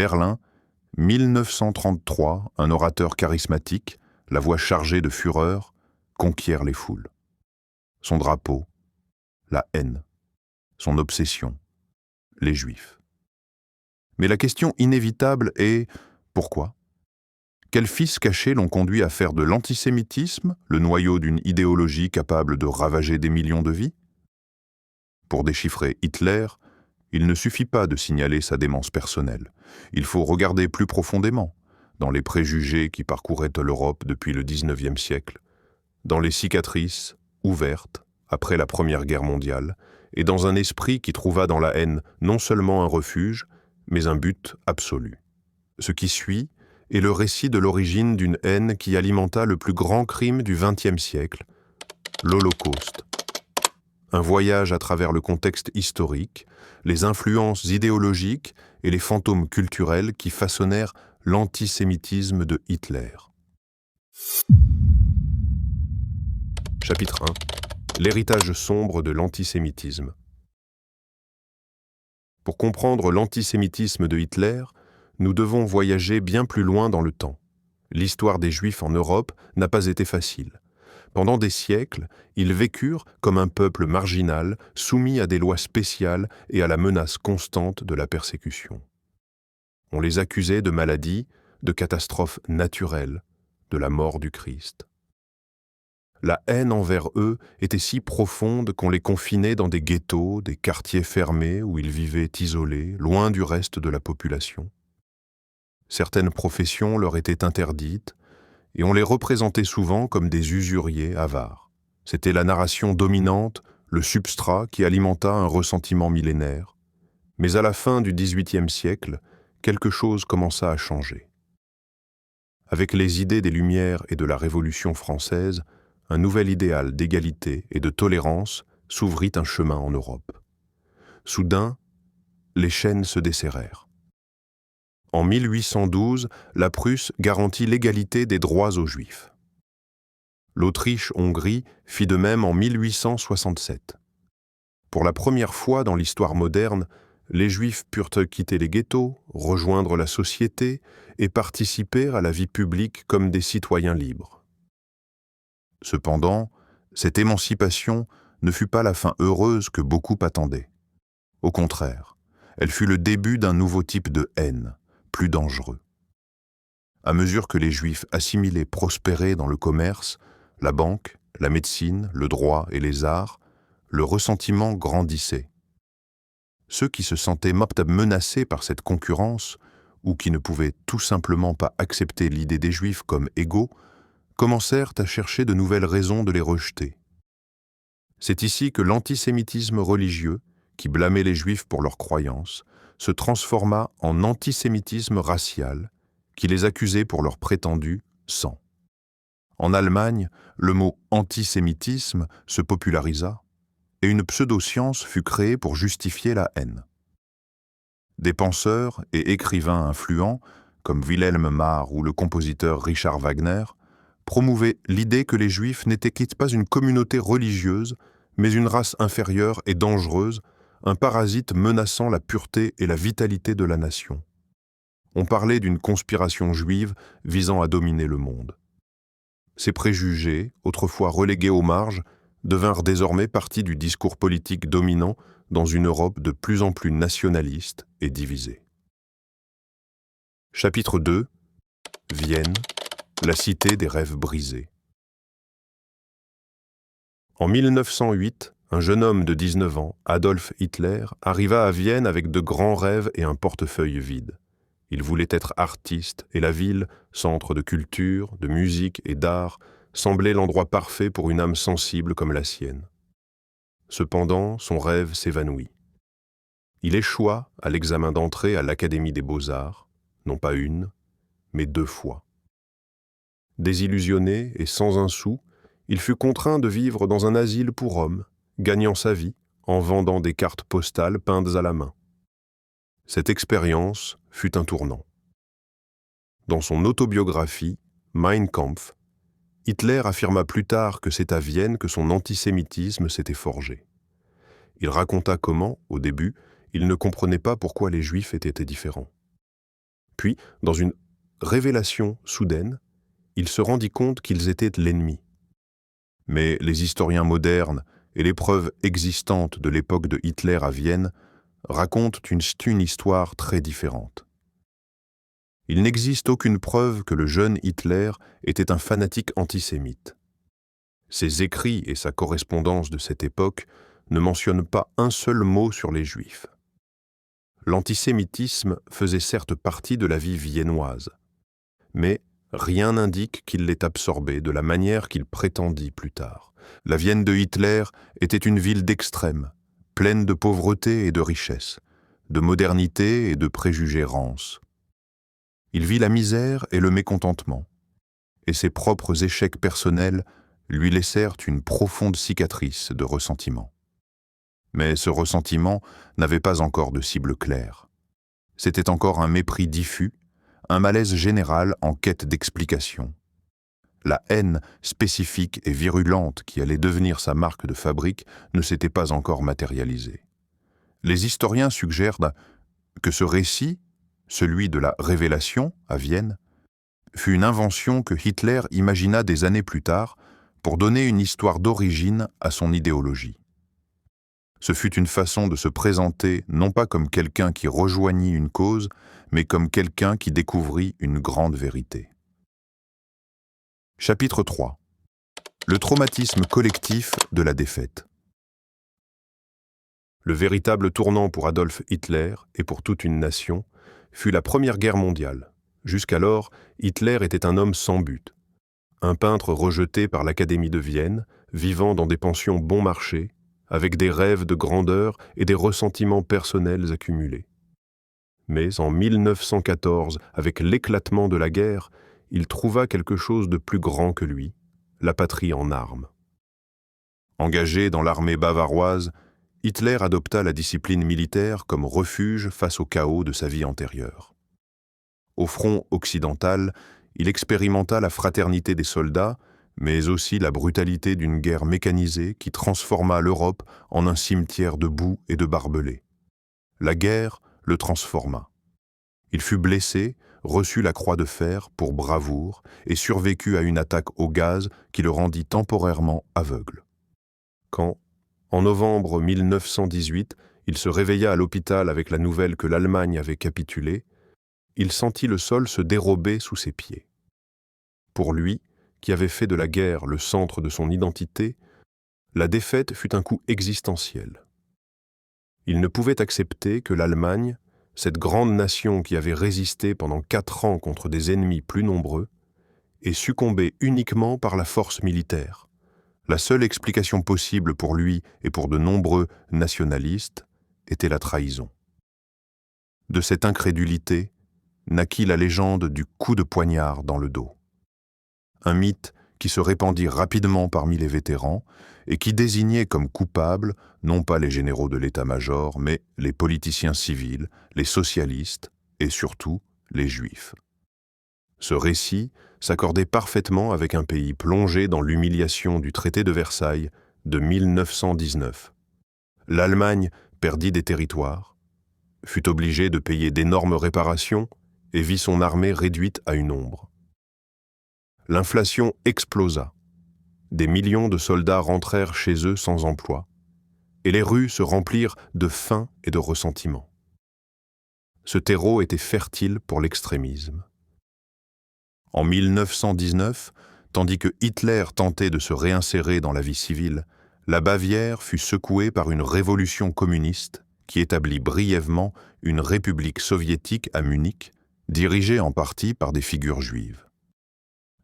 Berlin, 1933, un orateur charismatique, la voix chargée de fureur, conquiert les foules. Son drapeau, la haine. Son obsession, les Juifs. Mais la question inévitable est pourquoi ? Quels fils cachés l'ont conduit à faire de l'antisémitisme le noyau d'une idéologie capable de ravager des millions de vies ? Pour déchiffrer Hitler, il ne suffit pas de signaler sa démence personnelle. Il faut regarder plus profondément, dans les préjugés qui parcouraient l'Europe depuis le XIXe siècle, dans les cicatrices ouvertes après la Première Guerre mondiale, et dans un esprit qui trouva dans la haine non seulement un refuge, mais un but absolu. Ce qui suit est le récit de l'origine d'une haine qui alimenta le plus grand crime du XXe siècle, l'Holocauste. Un voyage à travers le contexte historique, les influences idéologiques et les fantômes culturels qui façonnèrent l'antisémitisme de Hitler. Chapitre 1. L'héritage sombre de l'antisémitisme. Pour comprendre l'antisémitisme de Hitler, nous devons voyager bien plus loin dans le temps. L'histoire des Juifs en Europe n'a pas été facile. Pendant des siècles, ils vécurent comme un peuple marginal, soumis à des lois spéciales et à la menace constante de la persécution. On les accusait de maladies, de catastrophes naturelles, de la mort du Christ. La haine envers eux était si profonde qu'on les confinait dans des ghettos, des quartiers fermés où ils vivaient isolés, loin du reste de la population. Certaines professions leur étaient interdites, et on les représentait souvent comme des usuriers avares. C'était la narration dominante, le substrat qui alimenta un ressentiment millénaire. Mais à la fin du XVIIIe siècle, quelque chose commença à changer. Avec les idées des Lumières et de la Révolution française, un nouvel idéal d'égalité et de tolérance s'ouvrit un chemin en Europe. Soudain, les chaînes se desserrèrent. En 1812, la Prusse garantit l'égalité des droits aux Juifs. L'Autriche-Hongrie fit de même en 1867. Pour la première fois dans l'histoire moderne, les Juifs purent quitter les ghettos, rejoindre la société et participer à la vie publique comme des citoyens libres. Cependant, cette émancipation ne fut pas la fin heureuse que beaucoup attendaient. Au contraire, elle fut le début d'un nouveau type de haine, plus dangereux. À mesure que les Juifs assimilés prospéraient dans le commerce, la banque, la médecine, le droit et les arts, le ressentiment grandissait. Ceux qui se sentaient menacés par cette concurrence, ou qui ne pouvaient tout simplement pas accepter l'idée des Juifs comme égaux, commencèrent à chercher de nouvelles raisons de les rejeter. C'est ici que l'antisémitisme religieux, qui blâmait les Juifs pour leurs croyances, se transforma en antisémitisme racial, qui les accusait pour leur prétendu sang. En Allemagne, le mot antisémitisme se popularisa, et une pseudo-science fut créée pour justifier la haine. Des penseurs et écrivains influents, comme Wilhelm Marr ou le compositeur Richard Wagner, promouvaient l'idée que les Juifs n'étaient pas une communauté religieuse, mais une race inférieure et dangereuse, un parasite menaçant la pureté et la vitalité de la nation. On parlait d'une conspiration juive visant à dominer le monde. Ces préjugés, autrefois relégués aux marges, devinrent désormais partie du discours politique dominant dans une Europe de plus en plus nationaliste et divisée. Chapitre 2. Vienne, la cité des rêves brisés. En 1908, un jeune homme de 19 ans, Adolf Hitler, arriva à Vienne avec de grands rêves et un portefeuille vide. Il voulait être artiste et la ville, centre de culture, de musique et d'art, semblait l'endroit parfait pour une âme sensible comme la sienne. Cependant, son rêve s'évanouit. Il échoua à l'examen d'entrée à l'Académie des Beaux-Arts, non pas une, mais 2 fois. Désillusionné et sans un sou, il fut contraint de vivre dans un asile pour hommes, gagnant sa vie en vendant des cartes postales peintes à la main. Cette expérience fut un tournant. Dans son autobiographie, Mein Kampf, Hitler affirma plus tard que c'est à Vienne que son antisémitisme s'était forgé. Il raconta comment, au début, il ne comprenait pas pourquoi les Juifs étaient différents. Puis, dans une révélation soudaine, il se rendit compte qu'ils étaient l'ennemi. Mais les historiens modernes et les preuves existantes de l'époque de Hitler à Vienne racontent une histoire très différente. Il n'existe aucune preuve que le jeune Hitler était un fanatique antisémite. Ses écrits et sa correspondance de cette époque ne mentionnent pas un seul mot sur les Juifs. L'antisémitisme faisait certes partie de la vie viennoise, mais rien n'indique qu'il l'ait absorbé de la manière qu'il prétendit plus tard. La Vienne de Hitler était une ville d'extrême, pleine de pauvreté et de richesse, de modernité et de préjugés rances. Il vit la misère et le mécontentement, et ses propres échecs personnels lui laissèrent une profonde cicatrice de ressentiment. Mais ce ressentiment n'avait pas encore de cible claire. C'était encore un mépris diffus, un malaise général en quête d'explication. La haine spécifique et virulente qui allait devenir sa marque de fabrique ne s'était pas encore matérialisée. Les historiens suggèrent que ce récit, celui de la Révélation à Vienne, fut une invention que Hitler imagina des années plus tard pour donner une histoire d'origine à son idéologie. Ce fut une façon de se présenter non pas comme quelqu'un qui rejoignit une cause, mais comme quelqu'un qui découvrit une grande vérité. Chapitre 3. Le traumatisme collectif de la défaite. Le véritable tournant pour Adolf Hitler et pour toute une nation fut la Première Guerre mondiale. Jusqu'alors, Hitler était un homme sans but, un peintre rejeté par l'Académie de Vienne, vivant dans des pensions bon marché, avec des rêves de grandeur et des ressentiments personnels accumulés. Mais en 1914, avec l'éclatement de la guerre, il trouva quelque chose de plus grand que lui, la patrie en armes. Engagé dans l'armée bavaroise, Hitler adopta la discipline militaire comme refuge face au chaos de sa vie antérieure. Au front occidental, il expérimenta la fraternité des soldats, mais aussi la brutalité d'une guerre mécanisée qui transforma l'Europe en un cimetière de boue et de barbelés. La guerre le transforma. Il fut blessé, reçut la croix de fer pour bravoure et survécut à une attaque au gaz qui le rendit temporairement aveugle. Quand, en novembre 1918, il se réveilla à l'hôpital avec la nouvelle que l'Allemagne avait capitulé, il sentit le sol se dérober sous ses pieds. Pour lui, qui avait fait de la guerre le centre de son identité, la défaite fut un coup existentiel. Il ne pouvait accepter que l'Allemagne, cette grande nation qui avait résisté pendant 4 ans contre des ennemis plus nombreux, ait succombé uniquement par la force militaire. La seule explication possible pour lui et pour de nombreux nationalistes était la trahison. De cette incrédulité naquit la légende du coup de poignard dans le dos. Un mythe qui se répandit rapidement parmi les vétérans et qui désignait comme coupables non pas les généraux de l'état-major, mais les politiciens civils, les socialistes et surtout les juifs. Ce récit s'accordait parfaitement avec un pays plongé dans l'humiliation du traité de Versailles de 1919. L'Allemagne perdit des territoires, fut obligée de payer d'énormes réparations et vit son armée réduite à une ombre. L'inflation explosa. Des millions de soldats rentrèrent chez eux sans emploi, et les rues se remplirent de faim et de ressentiment. Ce terreau était fertile pour l'extrémisme. En 1919, tandis que Hitler tentait de se réinsérer dans la vie civile, la Bavière fut secouée par une révolution communiste qui établit brièvement une république soviétique à Munich, dirigée en partie par des figures juives.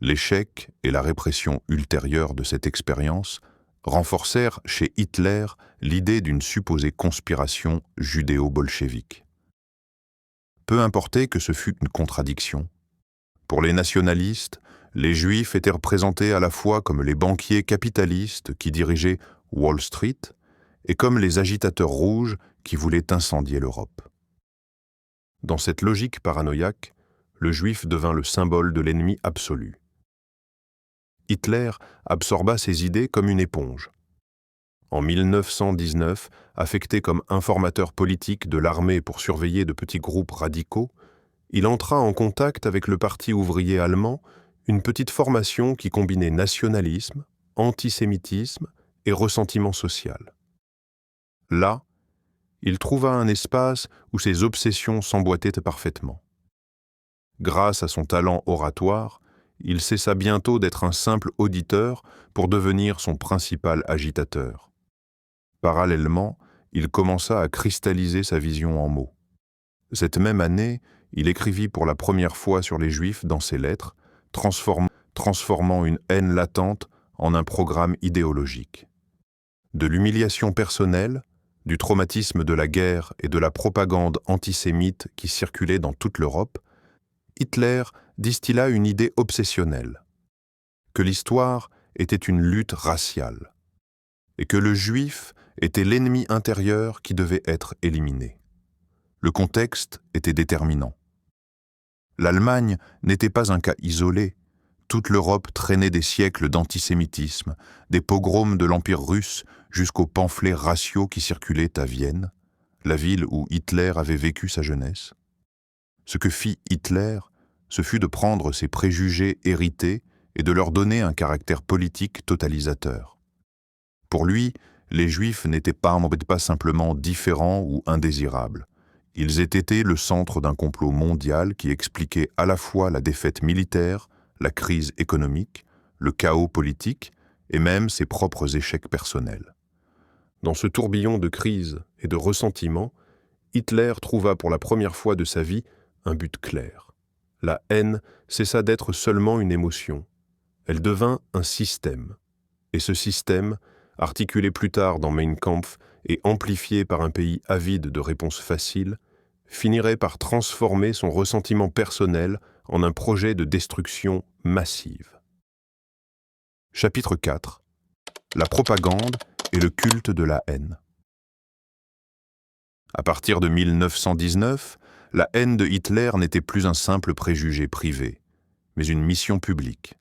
L'échec et la répression ultérieure de cette expérience renforcèrent chez Hitler l'idée d'une supposée conspiration judéo-bolchevique. Peu importait que ce fût une contradiction. Pour les nationalistes, les Juifs étaient représentés à la fois comme les banquiers capitalistes qui dirigeaient Wall Street et comme les agitateurs rouges qui voulaient incendier l'Europe. Dans cette logique paranoïaque, le Juif devint le symbole de l'ennemi absolu. Hitler absorba ces idées comme une éponge. En 1919, affecté comme informateur politique de l'armée pour surveiller de petits groupes radicaux, il entra en contact avec le Parti ouvrier allemand, une petite formation qui combinait nationalisme, antisémitisme et ressentiment social. Là, il trouva un espace où ses obsessions s'emboîtaient parfaitement. Grâce à son talent oratoire, il cessa bientôt d'être un simple auditeur pour devenir son principal agitateur. Parallèlement, il commença à cristalliser sa vision en mots. Cette même année, il écrivit pour la première fois sur les Juifs dans ses lettres, transformant une haine latente en un programme idéologique. De l'humiliation personnelle, du traumatisme de la guerre et de la propagande antisémite qui circulait dans toute l'Europe, Hitler distilla une idée obsessionnelle, que l'histoire était une lutte raciale, et que le juif était l'ennemi intérieur qui devait être éliminé. Le contexte était déterminant. L'Allemagne n'était pas un cas isolé. Toute l'Europe traînait des siècles d'antisémitisme, des pogroms de l'Empire russe jusqu'aux pamphlets raciaux qui circulaient à Vienne, la ville où Hitler avait vécu sa jeunesse. Ce que fit Hitler, ce fut de prendre ces préjugés hérités et de leur donner un caractère politique totalisateur. Pour lui, les Juifs n'étaient pas simplement différents ou indésirables. Ils étaient le centre d'un complot mondial qui expliquait à la fois la défaite militaire, la crise économique, le chaos politique et même ses propres échecs personnels. Dans ce tourbillon de crise et de ressentiment, Hitler trouva pour la première fois de sa vie un but clair. La haine cessa d'être seulement une émotion. Elle devint un système. Et ce système, articulé plus tard dans Mein Kampf et amplifié par un pays avide de réponses faciles, finirait par transformer son ressentiment personnel en un projet de destruction massive. Chapitre 4. La propagande et le culte de la haine. À partir de 1919, la haine de Hitler n'était plus un simple préjugé privé, mais une mission publique.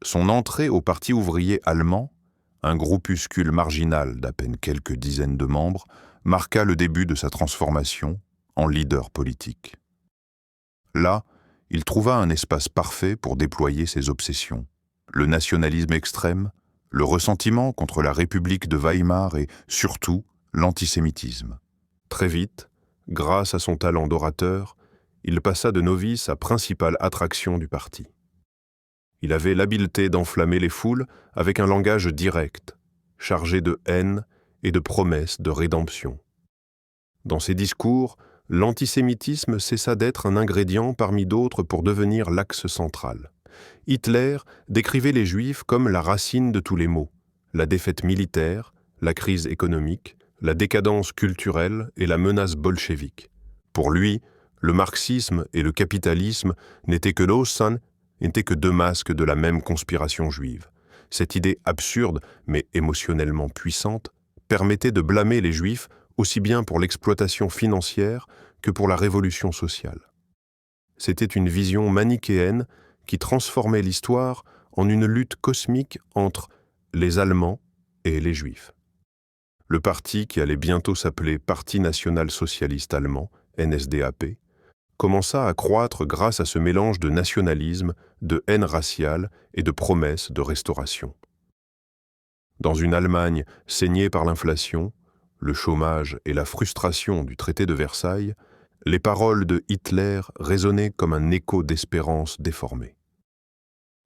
Son entrée au Parti ouvrier allemand, un groupuscule marginal d'à peine quelques dizaines de membres, marqua le début de sa transformation en leader politique. Là, il trouva un espace parfait pour déployer ses obsessions, le nationalisme extrême, le ressentiment contre la République de Weimar et, surtout, l'antisémitisme. Très vite, grâce à son talent d'orateur, il passa de novice à principale attraction du parti. Il avait l'habileté d'enflammer les foules avec un langage direct, chargé de haine et de promesses de rédemption. Dans ses discours, l'antisémitisme cessa d'être un ingrédient parmi d'autres pour devenir l'axe central. Hitler décrivait les Juifs comme la racine de tous les maux, la défaite militaire, la crise économique, la décadence culturelle et la menace bolchevique. Pour lui, le marxisme et le capitalisme n'étaient que deux masques de la même conspiration juive. Cette idée absurde, mais émotionnellement puissante, permettait de blâmer les Juifs aussi bien pour l'exploitation financière que pour la révolution sociale. C'était une vision manichéenne qui transformait l'histoire en une lutte cosmique entre les Allemands et les Juifs. Le parti, qui allait bientôt s'appeler Parti national-socialiste allemand, NSDAP, commença à croître grâce à ce mélange de nationalisme, de haine raciale et de promesses de restauration. Dans une Allemagne saignée par l'inflation, le chômage et la frustration du traité de Versailles, les paroles de Hitler résonnaient comme un écho d'espérance déformée.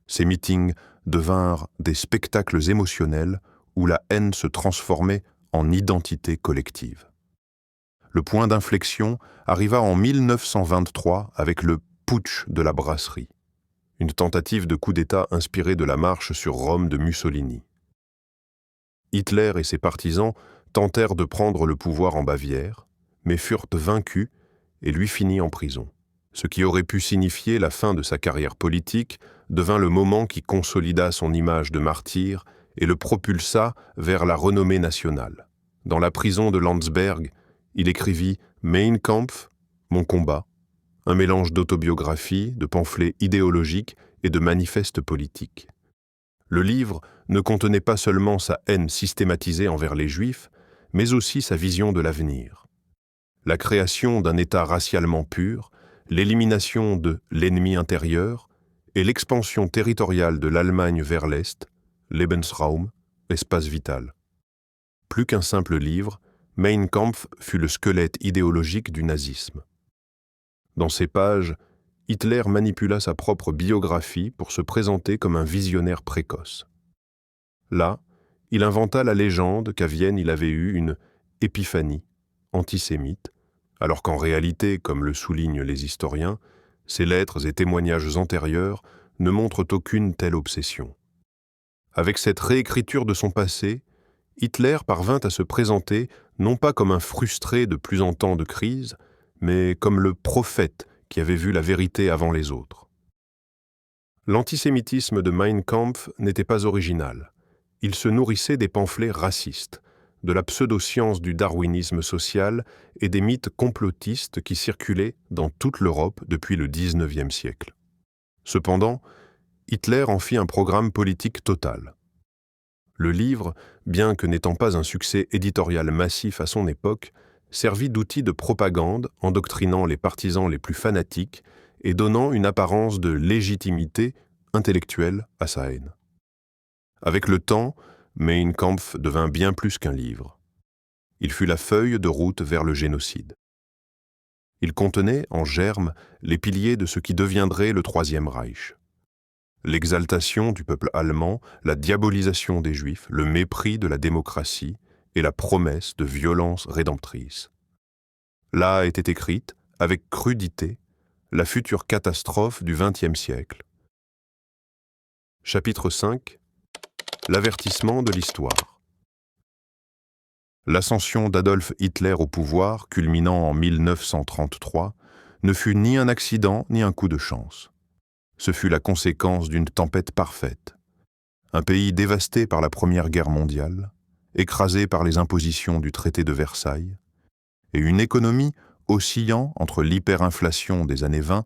Ces meetings devinrent des spectacles émotionnels où la haine se transformait en identité collective. Le point d'inflexion arriva en 1923 avec le putsch de la Brasserie, une tentative de coup d'État inspirée de la marche sur Rome de Mussolini. Hitler et ses partisans tentèrent de prendre le pouvoir en Bavière, mais furent vaincus et lui finit en prison. Ce qui aurait pu signifier la fin de sa carrière politique devint le moment qui consolida son image de martyr et le propulsa vers la renommée nationale. Dans la prison de Landsberg, il écrivit « Mein Kampf, mon combat », un mélange d'autobiographie, de pamphlets idéologiques et de manifestes politiques. Le livre ne contenait pas seulement sa haine systématisée envers les Juifs, mais aussi sa vision de l'avenir. La création d'un État racialement pur, l'élimination de l'ennemi intérieur et l'expansion territoriale de l'Allemagne vers l'Est, Lebensraum, espace vital. Plus qu'un simple livre, Mein Kampf fut le squelette idéologique du nazisme. Dans ces pages, Hitler manipula sa propre biographie pour se présenter comme un visionnaire précoce. Là, il inventa la légende qu'à Vienne il avait eu une épiphanie antisémite, alors qu'en réalité, comme le soulignent les historiens, ses lettres et témoignages antérieurs ne montrent aucune telle obsession. Avec cette réécriture de son passé, Hitler parvint à se présenter non pas comme un frustré de plus en temps de crise, mais comme le prophète qui avait vu la vérité avant les autres. L'antisémitisme de Mein Kampf n'était pas original. Il se nourrissait des pamphlets racistes, de la pseudo-science du darwinisme social et des mythes complotistes qui circulaient dans toute l'Europe depuis le XIXe siècle. Cependant, Hitler en fit un programme politique total. Le livre, bien que n'étant pas un succès éditorial massif à son époque, servit d'outil de propagande endoctrinant les partisans les plus fanatiques et donnant une apparence de légitimité intellectuelle à sa haine. Avec le temps, Mein Kampf devint bien plus qu'un livre. Il fut la feuille de route vers le génocide. Il contenait, en germe, les piliers de ce qui deviendrait le Troisième Reich. L'exaltation du peuple allemand, la diabolisation des Juifs, le mépris de la démocratie et la promesse de violence rédemptrice. Là était écrite, avec crudité, la future catastrophe du XXe siècle. Chapitre 5. L'avertissement de l'histoire. L'ascension d'Adolf Hitler au pouvoir, culminant en 1933, ne fut ni un accident ni un coup de chance. Ce fut la conséquence d'une tempête parfaite. Un pays dévasté par la Première Guerre mondiale, écrasé par les impositions du traité de Versailles, et une économie oscillant entre l'hyperinflation des années 20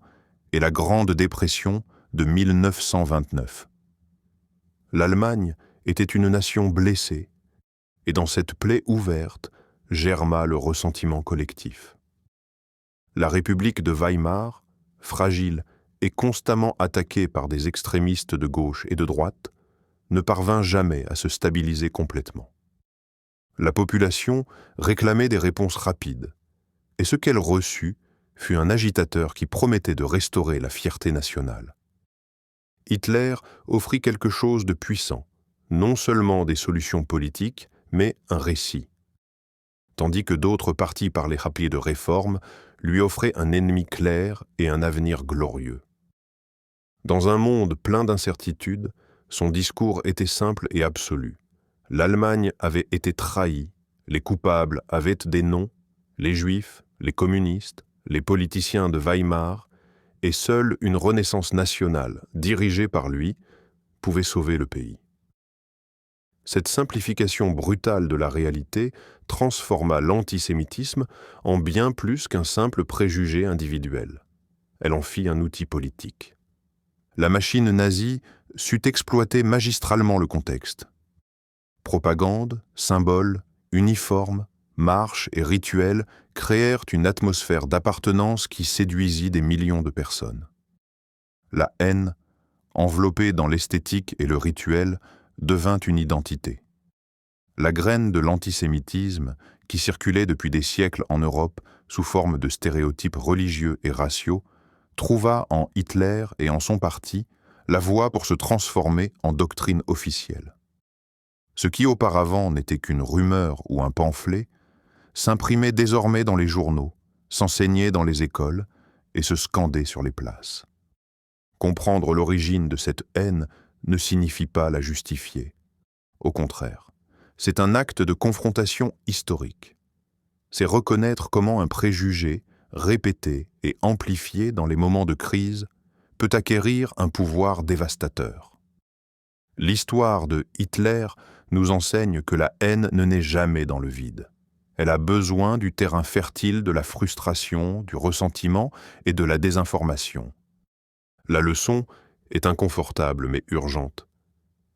et la Grande Dépression de 1929. L'Allemagne était une nation blessée, et dans cette plaie ouverte germa le ressentiment collectif. La République de Weimar, fragile et constamment attaquée par des extrémistes de gauche et de droite, ne parvint jamais à se stabiliser complètement. La population réclamait des réponses rapides, et ce qu'elle reçut fut un agitateur qui promettait de restaurer la fierté nationale. Hitler offrit quelque chose de puissant, non seulement des solutions politiques, mais un récit. Tandis que d'autres partis parlaient rappelés de réformes, lui offraient un ennemi clair et un avenir glorieux. Dans un monde plein d'incertitudes, son discours était simple et absolu. L'Allemagne avait été trahie, les coupables avaient des noms, les Juifs, les communistes, les politiciens de Weimar, et seule une renaissance nationale, dirigée par lui, pouvait sauver le pays. Cette simplification brutale de la réalité transforma l'antisémitisme en bien plus qu'un simple préjugé individuel. Elle en fit un outil politique. La machine nazie sut exploiter magistralement le contexte. Propagande, symboles, uniformes, marches et rituels créèrent une atmosphère d'appartenance qui séduisit des millions de personnes. La haine, enveloppée dans l'esthétique et le rituel, devint une identité. La graine de l'antisémitisme, qui circulait depuis des siècles en Europe sous forme de stéréotypes religieux et raciaux, trouva en Hitler et en son parti la voie pour se transformer en doctrine officielle. Ce qui auparavant n'était qu'une rumeur ou un pamphlet, s'imprimait désormais dans les journaux, s'enseignait dans les écoles et se scandait sur les places. Comprendre l'origine de cette haine ne signifie pas la justifier. Au contraire, c'est un acte de confrontation historique. C'est reconnaître comment un préjugé, répété et amplifié dans les moments de crise, peut acquérir un pouvoir dévastateur. L'histoire de Hitler nous enseigne que la haine ne naît jamais dans le vide. Elle a besoin du terrain fertile de la frustration, du ressentiment et de la désinformation. La leçon est inconfortable mais urgente.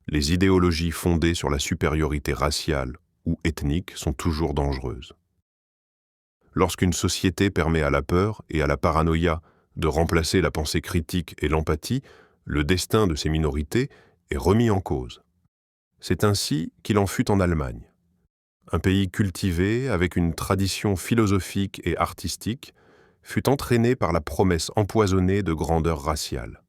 Les idéologies fondées sur la supériorité raciale ou ethnique sont toujours dangereuses. Lorsqu'une société permet à la peur et à la paranoïa de remplacer la pensée critique et l'empathie, le destin de ces minorités est remis en cause. C'est ainsi qu'il en fut en Allemagne. Un pays cultivé, avec une tradition philosophique et artistique, fut entraîné par la promesse empoisonnée de grandeur raciale.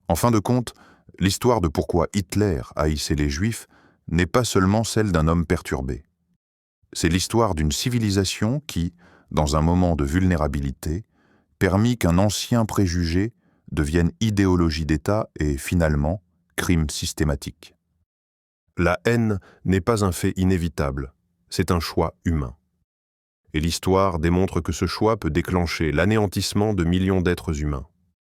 En fin de compte, l'histoire de pourquoi Hitler haïssait les Juifs n'est pas seulement celle d'un homme perturbé. C'est l'histoire d'une civilisation qui, dans un moment de vulnérabilité, permit qu'un ancien préjugé devienne idéologie d'État et, finalement, crime systématique. La haine n'est pas un fait inévitable, c'est un choix humain. Et l'histoire démontre que ce choix peut déclencher l'anéantissement de millions d'êtres humains.